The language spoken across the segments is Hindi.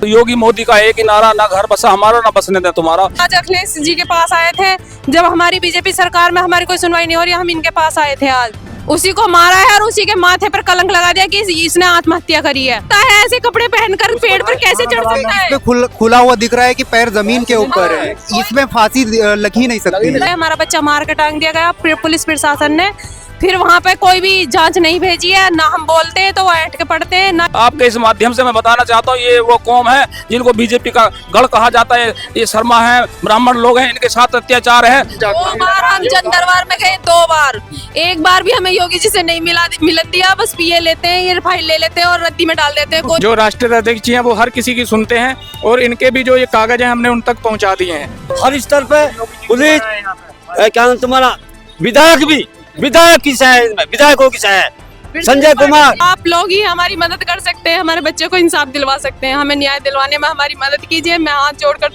योगी मोदी का एक ही नारा, ना घर बसा हमारा ना बसने दे तुम्हारा। आज अखिलेश जी के पास आए थे, जब हमारी बीजेपी सरकार में हमारी कोई सुनवाई नहीं हो रही, हम इनके पास आए थे। आज उसी को मारा है और उसी के माथे पर कलंक लगा दिया कि इसने आत्महत्या करी है। ऐसे कपड़े पहनकर पेड़ पर कैसे चढ़ सकता है? इसमें खुला हुआ दिख रहा है कि पैर जमीन के ऊपर है, इसमें फांसी लग ही नहीं सकती है। हमारा बच्चा मार के टांग दिया गया पुलिस प्रशासन ने, फिर वहाँ पे कोई भी जांच नहीं भेजी है। ना हम बोलते हैं तो वो ऐठ के पड़ते हैं ना। आपके इस माध्यम से मैं बताना चाहता हूँ, ये वो कौम है जिनको बीजेपी का गढ़ कहा जाता है। ये शर्मा है, ब्राह्मण लोग हैं, इनके साथ अत्याचार है। 2 बार हम जन दरबार में गए, 2 बार, एक बार भी हमें योगी जी से नहीं मिलन दिया। बस पिए लेते हैं, ये फाइल ले लेते हैं और रद्दी में डाल देते हैं। जो राष्ट्रीय अध्यक्ष हैं वो हर किसी की सुनते हैं और इनके भी जो ये कागज हैं हमने उन तक पहुंचा दिए हैं। हर स्तर पे पुलिस, क्या नाम तुम्हारा, विधायक की सहाय, विधायकों की सहाय, संजय कुमार। आप लोग ही हमारी मदद कर सकते हैं, हमारे बच्चे को इंसाफ दिलवा सकते हैं। हमें न्याय दिलवाने में हमारी मदद कीजिए। मैं हाथ जोड़कर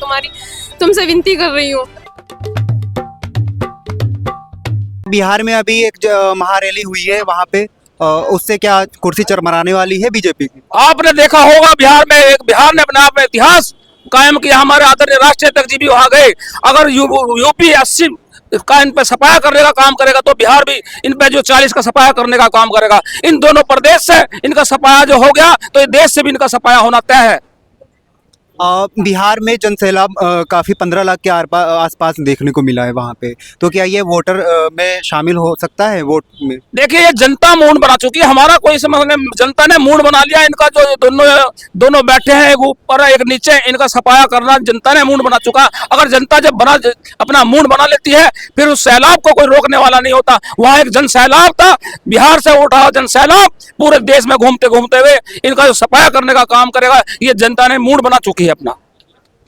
तुमसे विनती कर रही हूँ। बिहार में अभी एक महारैली हुई है, वहाँ पे उससे क्या कुर्सी चरमराने वाली है बीजेपी की? आपने देखा होगा बिहार ने अपने आप में इतिहास कायम किया। हमारे आदरणीय राष्ट्रीय अध्यक्ष जी भी वहाँ गए। अगर यूपी 80 का इन पे सफाया करने का काम करेगा तो बिहार भी इन पे जो 40 का सफाया करने का काम करेगा। इन दोनों प्रदेश से इनका सफाया जो हो गया तो ये देश से भी इनका सफाया होना तय है। बिहार में जनसैलाब काफी 15 लाख के आसपास देखने को मिला है वहाँ पे, तो क्या ये वोटर में शामिल हो सकता है वोट में? देखिए, ये जनता मूड बना चुकी है। हमारा कोई समझ नहीं, जनता ने मूड बना लिया। इनका जो दोनों बैठे हैं, एक ऊपर एक नीचे, इनका सफाया करना जनता ने मूड बना चुका। अगर जनता जब अपना मूड बना लेती है फिर उस सैलाब को कोई रोकने वाला नहीं होता। वहाँ एक जन सैलाब था, बिहार से उठा जन सैलाब पूरे देश में घूमते घूमते हुए इनका जो सफाया करने का काम करेगा, ये जनता ने मूड बना चुकी है अपना।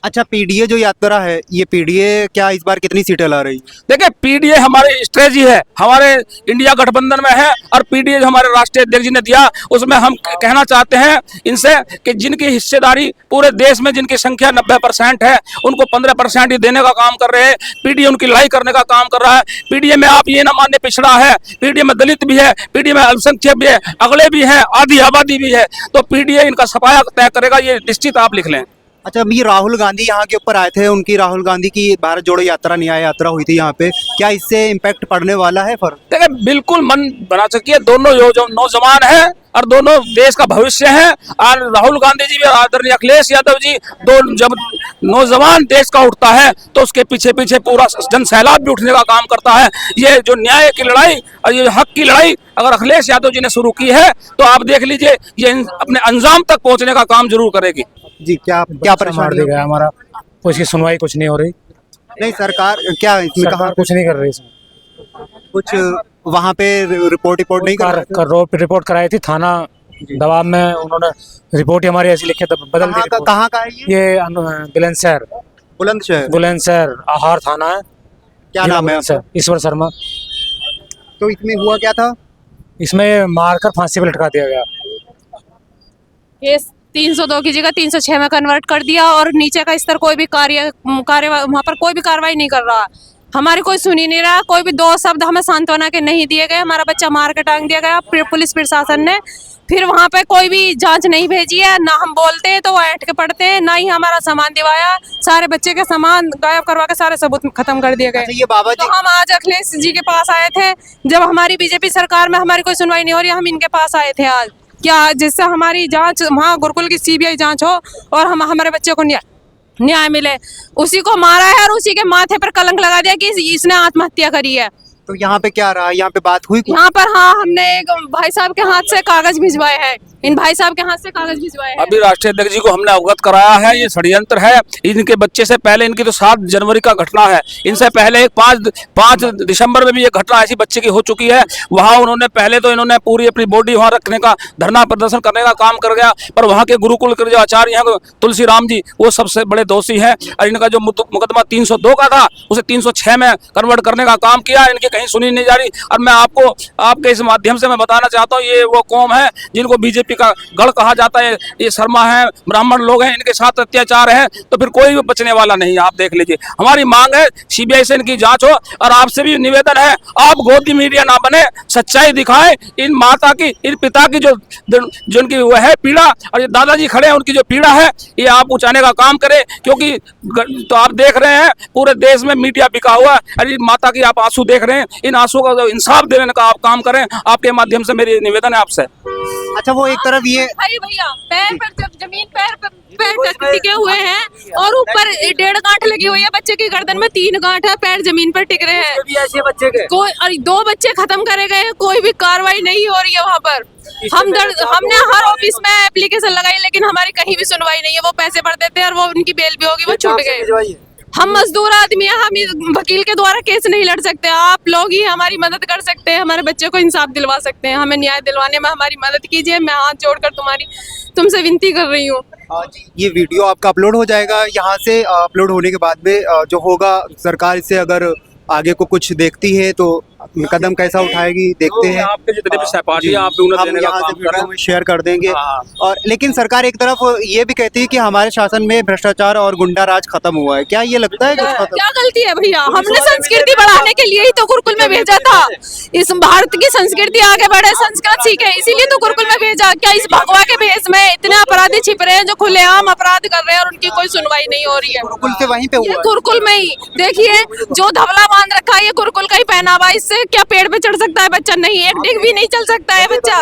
अच्छा, पीडीए जो यात्रा है, ये पीडीए क्या इस बार कितनी सीटें ला रही है? देखिए, पीडीए हमारी स्ट्रेटजी है, हमारे इंडिया गठबंधन में है। और पीडीए जो हमारे राष्ट्रीय अध्यक्ष जी ने दिया, उसमें हम कहना चाहते हैं इनसे कि जिनकी हिस्सेदारी पूरे देश में, जिनकी संख्या 90% है, उनको 15% ही देने का काम कर रहे हैं। पीडीए उनकी लड़ाई करने का काम कर रहा है। पीडीए में आप ये ना मानिए पिछड़ा है, पीडीए में दलित भी है, पीडीए में अल्पसंख्यक भी है, अगले भी है, आधी आबादी भी है। तो पीडीए इनका सफाया तय करेगा, ये निश्चित आप लिख लें। अच्छा, अभी राहुल गांधी यहाँ के ऊपर आए थे, उनकी राहुल गांधी की भारत जोड़ो यात्रा, न्याय यात्रा हुई थी यहाँ पे, क्या इससे इम्पैक्ट पड़ने वाला है? फर्क देखिए, बिल्कुल मन बना सकिए। दोनों नौजवान हैं और दोनों देश का भविष्य है। और राहुल गांधी जी भी, आदरणीय अखिलेश यादव जी, जब नौजवान देश का उठता है तो उसके पीछे पीछे पूरा जन सैलाब भी उठने का काम करता है। ये जो न्याय की लड़ाई और ये हक की लड़ाई अगर अखिलेश यादव जी ने शुरू की है तो आप देख लीजिए, ये अपने अंजाम तक पहुंचने का काम जरूर करेगी। जी, क्या परेशान दे गया हमारा, उसकी सुनवाई कुछ नहीं हो रही। नहीं, सरकार क्या इसमें कहा कुछ नहीं कर रही इसमें। कुछ वहाँ पे रिपोर्ट नहीं रिपोर्ट कराई थी थाना दबाव में, उन्होंने रिपोर्ट ही हमारी ऐसी लिखी बदल दी। कहाँ का है ये? बुलंदशहर आहार थाना है। क्या नाम है? ईश्वर शर्मा। तो इसमें हुआ क्या था? इसमें मारकर फांसी पे लटका दिया गया। केस 302 की जगह 306 में कन्वर्ट कर दिया और नीचे का स्तर कोई भी कार्य वहाँ पर कोई भी कार्रवाई नहीं कर रहा। हमारी कोई सुनी नहीं रहा। कोई भी 2 शब्द हमें सांत्वना के नहीं दिए गए। हमारा बच्चा मार के टांग दिया गया पुलिस प्रशासन ने, फिर वहाँ पे कोई भी जांच नहीं भेजी है। ना हम बोलते हैं तो वो ऐठ के पड़ते हैं, ना ही हमारा सामान दिवाया। सारे बच्चे के सामान गायब करवा के सारे सबूत खत्म कर दिए गए। ये बाबा जी, तो हम आज अखिलेश जी के पास आए थे, जब हमारी बीजेपी सरकार में हमारी कोई सुनवाई नहीं हो रही, हम इनके पास आए थे आज, क्या जिससे हमारी जांच, वहाँ गुरुकुल की सीबीआई जांच हो और हमारे बच्चे को न्याय मिले। उसी को मारा है और उसी के माथे पर कलंक लगा दिया कि इसने आत्महत्या करी है। तो यहाँ पे क्या रहा? यहाँ पे बात हुई? यहाँ पर हाँ, हमने एक भाई साहब के हाथ से कागज भिजवाए हैं। इन भाई साहब के हाथ से कागज भिजवाए हैं। अभी राष्ट्रीय अध्यक्ष जी को हमने अवगत कराया है, ये षड्यंत्र है। इनके बच्चे से पहले, इनकी तो 7 जनवरी का घटना है, इनसे पहले 5 दिसंबर में भी एक घटना ऐसी बच्चे की हो चुकी है। वहाँ उन्होंने पहले तो इन्होंने पूरी अपनी बॉडी वहाँ रखने का, धरना प्रदर्शन करने का काम कर गया, पर वहाँ के गुरुकुल के जो आचार्य हैं तुलसी राम जी, वो सबसे बड़े दोषी हैं। और इनका जो मुकदमा 302 का था उसे 306 में कन्वर्ट करने का काम किया। इनके कहीं सुनी नहीं जा रही। और मैं आपको आपके इस माध्यम से मैं बताना चाहता हूँ, ये वो कौम है जिनको बीजेपी का गढ़ कहा जाता है, ये शर्मा है, ब्राह्मण लोग हैं, इनके साथ अत्याचार है, तो फिर कोई भी बचने वाला नहीं है। आप देख लीजिए, हमारी मांग है सीबीआई से इनकी जांच हो। और आपसे भी निवेदन है, आप गोदी मीडिया ना बने, सच्चाई दिखाएं। इन माता की, इन पिता की जो उनकी वो है पीड़ा, और ये दादाजी खड़े हैं उनकी जो पीड़ा है, ये आप पहुंचाने का काम करें। क्योंकि तो आप देख रहे हैं पूरे देश में मीडिया बिका हुआ है, और माता की आप आंसू देख रहे हैं, इन आंसू का इंसाफ देने का आप काम करें। आपके माध्यम से मेरी निवेदन है आपसे। अच्छा, वो एक तरफ ये भैया पैर पर जब जमीन पैर टिके हुए हैं और ऊपर 1.5 गांठ लगी हुई है, बच्चे की गर्दन में 3 गांठ है, पैर जमीन पर टिक रहे हैं। ऐसे बच्चे के कोई और 2 बच्चे खत्म करे गए हैं, कोई भी कार्रवाई नहीं हो रही है वहाँ पर। हमने हर ऑफिस में एप्लीकेशन लगाई, लेकिन हमारी कहीं भी सुनवाई नहीं है। वो पैसे भर देते हैं और वो उनकी बेल भी होगी, वो छूट गए। हम मजदूर आदमी हैं, हम इस वकील के द्वारा केस नहीं लड़ सकते। आप लोग ही हमारी मदद कर सकते हैं, हमारे बच्चे को इंसाफ दिलवा सकते हैं। हमें न्याय दिलवाने में हमारी मदद कीजिए। मैं हाथ जोड़कर तुमसे विनती कर रही हूँ। जी, ये वीडियो आपका अपलोड हो जाएगा। यहाँ से अपलोड होने के बाद में जो होगा, सरकार इससे अगर आगे को कुछ देखती है तो कदम कैसा उठाएगी देखते हैं। आपके जितने भी सहपाठी हैं, आप भी उन्हें हम देने का यहाँ से काम वीडियो करें। में शेयर कर देंगे। हाँ। और लेकिन सरकार एक तरफ ये भी कहती है कि हमारे शासन में भ्रष्टाचार और गुंडा राज खत्म हुआ है। क्या ये लगता है कि खत्म? क्या गलती है भैया? हमने संस्कृति बढ़ाने के लिए ही तो गुरुकुल में भेजा था। इस भारत की संस्कृति आगे बढ़े, संस्कृत सीखे, इसीलिए तो गुरुकुल में भेजा। क्या इस भगवा के भेष में इतने अपराधी छिप रहे हैं जो खुलेआम अपराध कर रहे हैं और उनकी कोई सुनवाई नहीं हो रही है? गुरुकुल से वहीं पे ये हुआ है। गुरुकुल में ही देखिए, जो धवला बांध रखा है ये गुरुकुल का ही पहनावा। इससे क्या पेड़ पे चढ़ सकता है बच्चा? नहीं, 1 डिग भी नहीं चल सकता है बच्चा।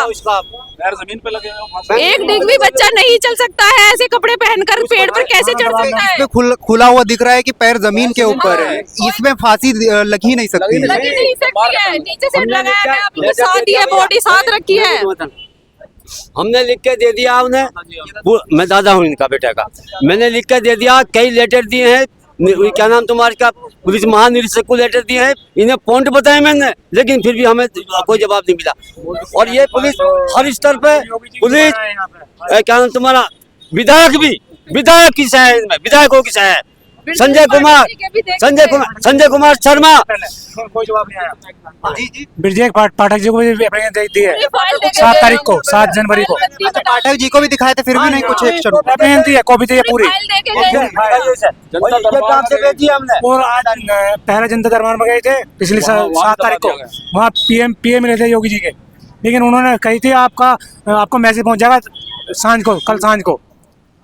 पैर जमीन पे लगे हैं। 1 डिग भी बच्चा नहीं चल सकता है। ऐसे कपड़े पहनकर पेड़ पर कैसे चढ़ सकता है? इसमें खुला हुआ दिख रहा है कि पैर जमीन के ऊपर है। इसमें फांसी लग ही नहीं सकती है। लगी नहीं सकती है। नीचे से लगाया गया, अपने साथ ही है, बॉडी साथ रखी है। हमने लिख के दे दिया उन्हें। मैं दादा हूँ इनका बेटे का। मैंने लिख के दे दिया, कई लेटर दिए हैं। क्या नाम तुम्हारे का, पुलिस महानिरीक्षक को लेटर दिए हैं, इन्हें पॉइंट बताए मैंने, लेकिन फिर भी हमें कोई जवाब नहीं मिला। और ये पुलिस हर स्तर पे पुलिस, क्या नाम तुम्हारा, विधायक किस है इनमें, विधायकों किस है? संजय कुमार शर्मा। कोई जवाब नहीं आया। ब्रजेश पाठक जी को भी एप्लीकेशन दे दी है 7 तारीख को, 7 जनवरी को। अच्छा, पाठक जी को भी दिखाए थे, फिर भी नहीं कुछ एक्शन। एप्लीकेशन दी है, कॉपी दी है पूरी। और आज पहला जनता दरबार में गए थे पिछली 7 तारीख को, वहाँ पीएम मिले थे योगी जी के, लेकिन उन्होंने कही थी आपको मैसेज पहुंच जाएगा सांझ को, कल सांझ को।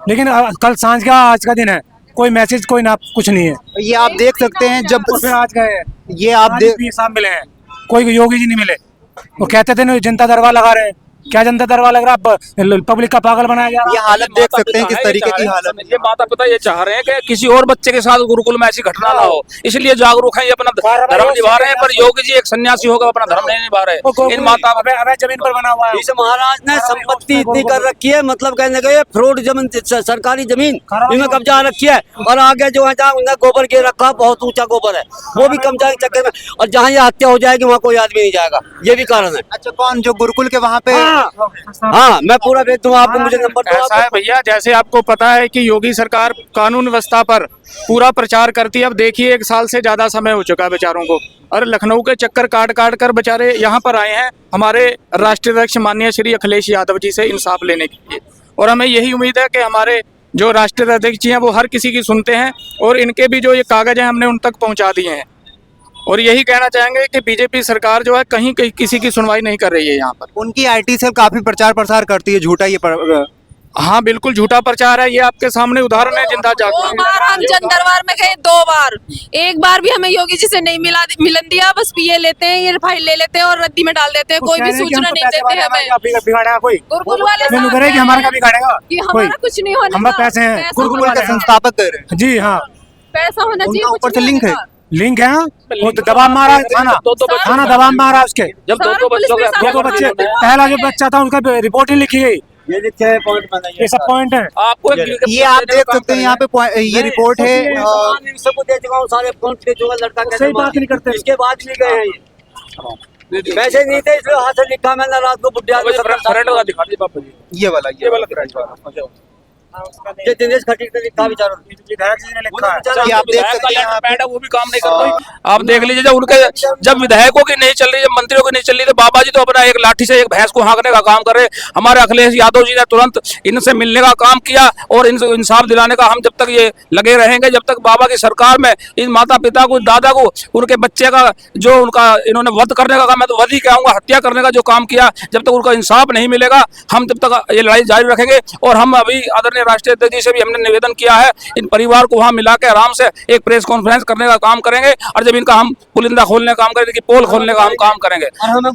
लेकिन कल सांझ का आज का दिन है, कोई मैसेज कोई ना कुछ नहीं है। ये आप देख सकते हैं जब फिर आज गए, ये आप देख साहब मिले हैं, कोई योगी जी नहीं मिले। वो कहते थे ना जनता दरबार लगा रहे हैं, क्या जनता दरबार लग रहा है? पब्लिक का पागल बनाया जा रहा है। ये हालत देख सकते हैं किस तरीके की हालत है। ये माता पिता ये चाह रहे हैं कि किसी और बच्चे के साथ गुरुकुल में ऐसी घटना ना हो, इसलिए जागरूक हैं, ये अपना धर्म निभा रहे हैं। पर योगी जी एक सन्यासी होकर अपना धर्म नहीं निभा रहे। इन माता जमीन पर बना हुआ है। इस महाराज ने संपत्ति इतनी कर रखी है, मतलब कहने का ये फ्रॉड जमीन, सरकारी जमीन इन्हें कब्जा रखी है। और आगे जो है जहाँ उन्हें गोबर गिर रखा, बहुत ऊंचा गोबर है, वो भी कब्जा के चक्कर में। और जहाँ ये हत्या हो जाएगी वहाँ कोई आदमी नहीं जाएगा, ये भी कारण है। अच्छा, कौन जो गुरुकुल के वहाँ पे? हाँ, मैं पूरा भेज दूंगा आपको, मुझे नंबर दो। ऐसा है भैया, जैसे आपको पता है कि योगी सरकार कानून व्यवस्था पर पूरा प्रचार करती है। अब देखिए 1 साल से ज्यादा समय हो चुका है बेचारों को, और लखनऊ के चक्कर काट कर बेचारे यहाँ पर आए हैं हमारे राष्ट्रीय अध्यक्ष माननीय श्री अखिलेश यादव जी से इंसाफ लेने के लिए। और हमें यही उम्मीद है कि हमारे जो राष्ट्रीय अध्यक्ष जी हैं वो हर किसी की सुनते हैं, और इनके भी जो ये कागज हैं हमने उन तक पहुँचा दिए हैं। और यही कहना चाहेंगे कि बीजेपी सरकार जो है कहीं किसी की सुनवाई नहीं कर रही है यहाँ पर। उनकी आईटी सेल काफी प्रचार प्रसार करती है, झूठा ये हाँ बिल्कुल झूठा प्रचार है, ये आपके सामने उदाहरण है जिंदा 2 बार हम जन दरबार में गए, 2 बार, 1 बार भी हमें योगी जी से नहीं मिलन दिया। बस पीए लेते हैं, ये फाइल ले लेते हैं और रद्दी में डाल देते हैं, कोई भी सूचना नहीं देते हमें। बिगाड़ेगा कोई? गुरुकुल वाले हमारा बिगाड़ेगा कि हमारा कुछ नहीं होने हम पैसे हैं, गुरुकुल के संस्थापक कह रहे हैं। जी हाँ, पैसा होना चाहिए, उनका ऊपर कुछ से नहीं लिंक है। होने का। लिंक है। वो तो दबाव मारा है थाना दबाव मारा उसके। जब दो बच्चे पहला जो बच्चा था उनका रिपोर्ट ही लिखी गई, ये लिखे हैं पॉइंट में, ये सब पॉइंट है। आपको ये आप देख सकते हैं यहाँ पे ये रिपोर्ट है। सबको दे चुका हूँ, सारे पॉइंट दे चुका। लड़का कैसे बात नहीं करते, इसके बाद नहीं गए हैं ये। पैसे नहीं थे इसलिए हाथ से लिखा मैंने रात को बुढ़िया। ये वाला ये दिनेश खटीक ने लिखा बेचारों ने। विधायक जी ने लिखा है। बेचारा- जी, आप देख सकते हैं यहाँ पे पैड है, वो भी काम नहीं कर रही। आप देख लीजिए जब उनके जब विधायकों की नहीं चल रही, जब मंत्रियों की नहीं चल रही, तो बाबा जी तो अपना एक लाठी से एक भैंस को हाँकने का काम कर रहे। हमारे अखिलेश यादव जी ने तुरंत इनसे मिलने का काम किया और इनसे इंसाफ दिलाने का हम जब तक ये लगे रहेंगे, जब तक बाबा की सरकार में इन माता पिता को, दादा को, उनके बच्चे का जो उनका इन्होंने वध करने का काम, मैं तो वध ही कहूँगा, हत्या करने का जो काम किया, जब तक उनका इंसाफ नहीं मिलेगा हम तब तक ये लड़ाई जारी रखेंगे। और हम अभी आदरणीय राष्ट्रीय अध्यक्ष जी से भी हमने निवेदन किया है, इन परिवार को वहां मिला के आराम से एक प्रेस कॉन्फ्रेंस करने का काम करेंगे और जब इनका हम पुलिंदा खोलने का काम करेंगे, पोल खोलने का हम काम करेंगे,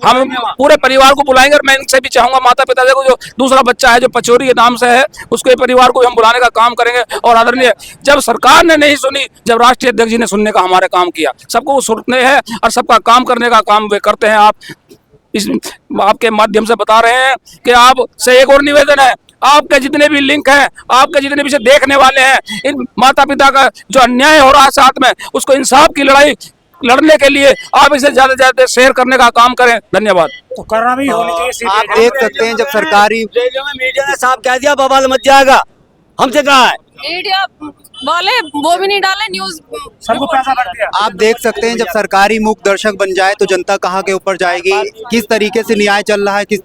हम पूरे परिवार को बुलाएंगे। और मैं इनसे भी चाहूंगा माता पिता को, जो दूसरा बच्चा है जो पचोरी के नाम से है, उसके परिवार को हम बुलाने का काम करेंगे। और आदरणीय जब सरकार ने नहीं सुनी, जब राष्ट्रीय अध्यक्ष जी ने सुनने का हमारे काम किया, सबको वो सुनते हैं और सबका काम करने का काम वे करते हैं। आप इस आपके माध्यम से बता रहे हैं कि आप से एक और निवेदन है, आपके जितने भी लिंक हैं, आपके जितने भी से देखने वाले हैं, इन माता पिता का जो अन्याय हो रहा है साथ में, उसको इंसाफ की लड़ाई लड़ने के लिए आप इसे ज्यादा से ज्यादा शेयर करने का काम करें। धन्यवाद। तो करना भी होनी चाहिए। आप देख सकते हैं जब सरकारी रेडियो में मीडिया ने साफ कह दिया बवाल मच जाएगा, हमसे कहा है। मीडिया वाले वो भी नहीं डाले न्यूज। सबको पैसा भर दिया। आप देख सकते हैं जब सरकारी मूक दर्शक बन जाए तो जनता कहाँ के ऊपर जाएगी, किस तरीके से न्याय चल रहा है, किस